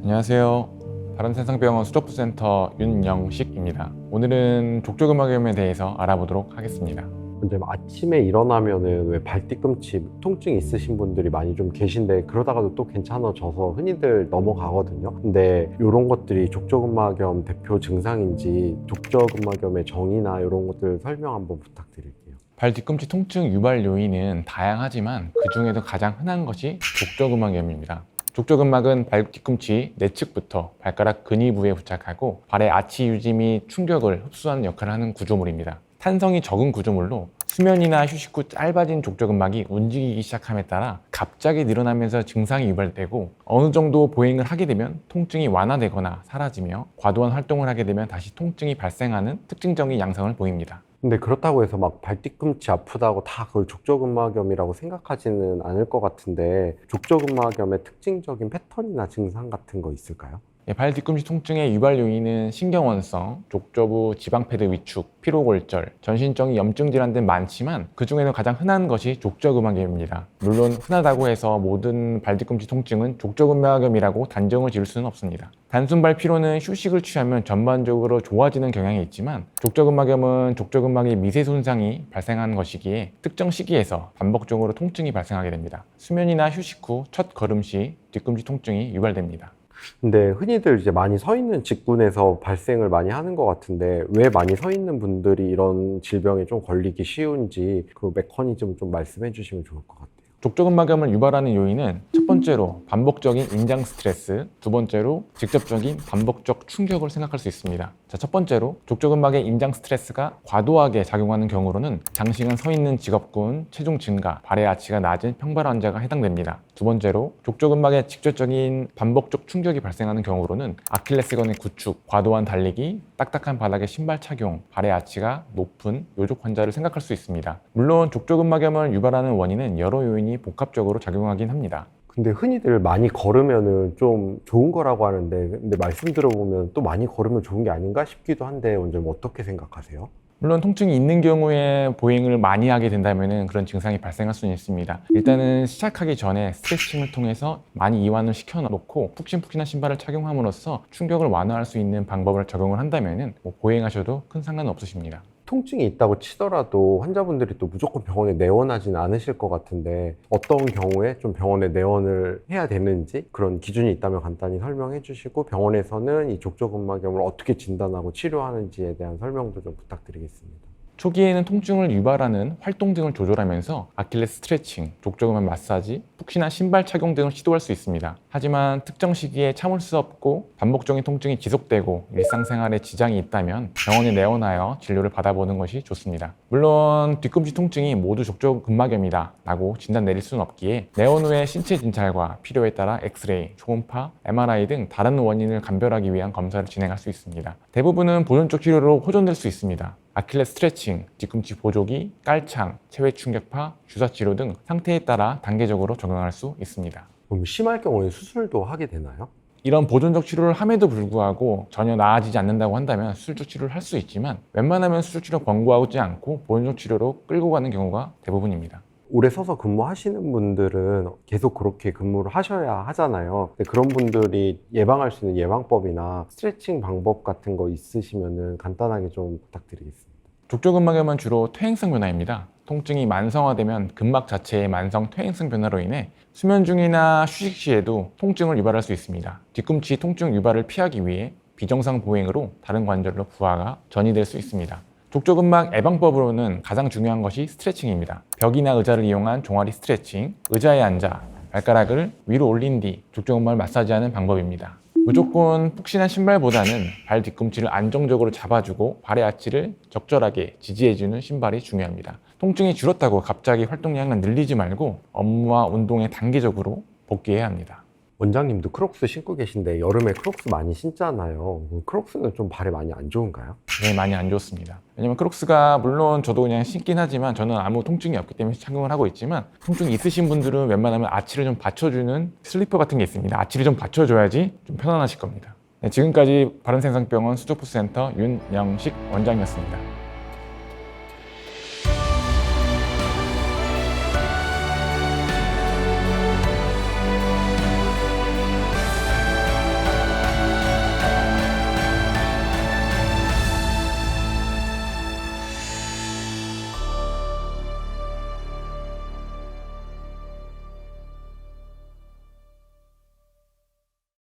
안녕하세요. 바른세상병원 수족부센터 윤영식입니다. 오늘은 족저근막염에 대해서 알아보도록 하겠습니다. 근데 아침에 일어나면은 왜 발뒤꿈치 통증이 있으신 분들이 많이 좀 계신데 그러다가도 또 괜찮아져서 흔히들 넘어가거든요. 근데 이런 것들이 족저근막염 대표 증상인지 족저근막염의 정의나 이런 것들 설명 한번 부탁드릴게요. 발 뒤꿈치 통증 유발 요인은 다양하지만 그 중에도 가장 흔한 것이 족저근막염입니다. 족저근막은 발 뒤꿈치 내측부터 발가락 근위부에 부착하고 발의 아치 유지 및 충격을 흡수하는 역할을 하는 구조물입니다. 탄성이 적은 구조물로 수면이나 휴식 후 짧아진 족저근막이 움직이기 시작함에 따라 갑자기 늘어나면서 증상이 유발되고 어느 정도 보행을 하게 되면 통증이 완화되거나 사라지며 과도한 활동을 하게 되면 다시 통증이 발생하는 특징적인 양상을 보입니다. 근데 그렇다고 해서 막 발뒤꿈치 아프다고 다 그걸 족저근막염이라고 생각하지는 않을 것 같은데 족저근막염의 특징적인 패턴이나 증상 같은 거 있을까요? 발 뒤꿈치 통증의 유발 요인은 신경원성, 족저부 지방패드 위축, 피로골절, 전신적인 염증 질환 등 많지만 그 중에서 가장 흔한 것이 족저근막염입니다. 물론 흔하다고 해서 모든 발 뒤꿈치 통증은 족저근막염이라고 단정을 지을 수는 없습니다. 단순발 피로는 휴식을 취하면 전반적으로 좋아지는 경향이 있지만 족저근막염은 족저근막의 미세 손상이 발생하는 것이기에 특정 시기에서 반복적으로 통증이 발생하게 됩니다. 수면이나 휴식 후 첫 걸음 시 뒤꿈치 통증이 유발됩니다. 근데 흔히들 이제 많이 서 있는 직군에서 발생을 많이 하는 것 같은데 왜 많이 서 있는 분들이 이런 질병에 좀 걸리기 쉬운지 그 메커니즘 좀 말씀해 주시면 좋을 것 같아요. 족저근막염을 유발하는 요인은 첫 번째로 반복적인 인장 스트레스, 두 번째로 직접적인 반복적 충격을 생각할 수 있습니다. 자, 첫 번째로 족저근막의 인장 스트레스가 과도하게 작용하는 경우로는 장시간 서 있는 직업군, 체중 증가, 발의 아치가 낮은 평발 환자가 해당됩니다. 두 번째로 족저근막의 직접적인 반복적 충격이 발생하는 경우로는 아킬레스건의 구축, 과도한 달리기, 딱딱한 바닥의 신발 착용, 발의 아치가 높은 요족 환자를 생각할 수 있습니다. 물론 족저근막염을 유발하는 원인은 여러 요인이 복합적으로 작용하긴 합니다. 근데 흔히들 많이 걸으면은 좀 좋은 거라고 하는데 근데 말씀 들어보면 또 많이 걸으면 좋은 게 아닌가 싶기도 한데 원장님 어떻게 생각하세요? 물론 통증이 있는 경우에 보행을 많이 하게 된다면 그런 증상이 발생할 수는 있습니다. 일단은 시작하기 전에 스트레칭을 통해서 많이 이완을 시켜놓고 푹신푹신한 신발을 착용함으로써 충격을 완화할 수 있는 방법을 적용을 한다면 보행하셔도 큰 상관은 없으십니다. 통증이 있다고 치더라도 환자분들이 또 무조건 병원에 내원하지는 않으실 것 같은데 어떤 경우에 좀 병원에 내원을 해야 되는지 그런 기준이 있다면 간단히 설명해 주시고 병원에서는 이 족저근막염을 어떻게 진단하고 치료하는지에 대한 설명도 좀 부탁드리겠습니다. 초기에는 통증을 유발하는 활동 등을 조절하면서 아킬레스 스트레칭, 족저근막 마사지, 푹신한 신발 착용 등을 시도할 수 있습니다. 하지만 특정 시기에 참을 수 없고 반복적인 통증이 지속되고 일상생활에 지장이 있다면 병원에 내원하여 진료를 받아보는 것이 좋습니다. 물론 뒤꿈치 통증이 모두 족저근막염이다 라고 진단 내릴 수는 없기에 내원 후에 신체 진찰과 필요에 따라 엑스레이, 초음파, MRI 등 다른 원인을 감별하기 위한 검사를 진행할 수 있습니다. 대부분은 보존적 치료로 호전될 수 있습니다. 아킬레스 스트레칭, 뒤꿈치 보조기, 깔창, 체외 충격파, 주사 치료 등 상태에 따라 단계적으로 적용할 수 있습니다. 그럼 심할 경우에 수술도 하게 되나요? 이런 보존적 치료를 함에도 불구하고 전혀 나아지지 않는다고 한다면 수술적 치료를 할 수 있지만 웬만하면 수술 치료 권고하지 않고 보존적 치료로 끌고 가는 경우가 대부분입니다. 오래 서서 근무하시는 분들은 계속 그렇게 근무를 하셔야 하잖아요. 근데 그런 분들이 예방할 수 있는 예방법이나 스트레칭 방법 같은 거 있으시면 간단하게 좀 부탁드리겠습니다. 족저근막염은 주로 퇴행성 변화입니다. 통증이 만성화되면 근막 자체의 만성 퇴행성 변화로 인해 수면 중이나 휴식 시에도 통증을 유발할 수 있습니다. 뒤꿈치 통증 유발을 피하기 위해 비정상 보행으로 다른 관절로 부하가 전이될 수 있습니다. 족저근막 예방법으로는 가장 중요한 것이 스트레칭입니다. 벽이나 의자를 이용한 종아리 스트레칭, 의자에 앉아 발가락을 위로 올린 뒤 족저근막을 마사지하는 방법입니다. 무조건 푹신한 신발보다는 발 뒤꿈치를 안정적으로 잡아주고 발의 아치를 적절하게 지지해주는 신발이 중요합니다. 통증이 줄었다고 갑자기 활동량을 늘리지 말고 업무와 운동에 단계적으로 복귀해야 합니다. 원장님도 크록스 신고 계신데 여름에 크록스 많이 신잖아요. 크록스는 좀 발에 많이 안 좋은가요? 네, 많이 안 좋습니다. 왜냐면 크록스가 물론 저도 그냥 신긴 하지만 저는 아무 통증이 없기 때문에 착용을 하고 있지만 통증이 있으신 분들은 웬만하면 아치를 좀 받쳐주는 슬리퍼 같은 게 있습니다. 아치를 좀 받쳐줘야지 좀 편안하실 겁니다. 네, 지금까지 바른생상병원 수족부센터 윤영식 원장이었습니다.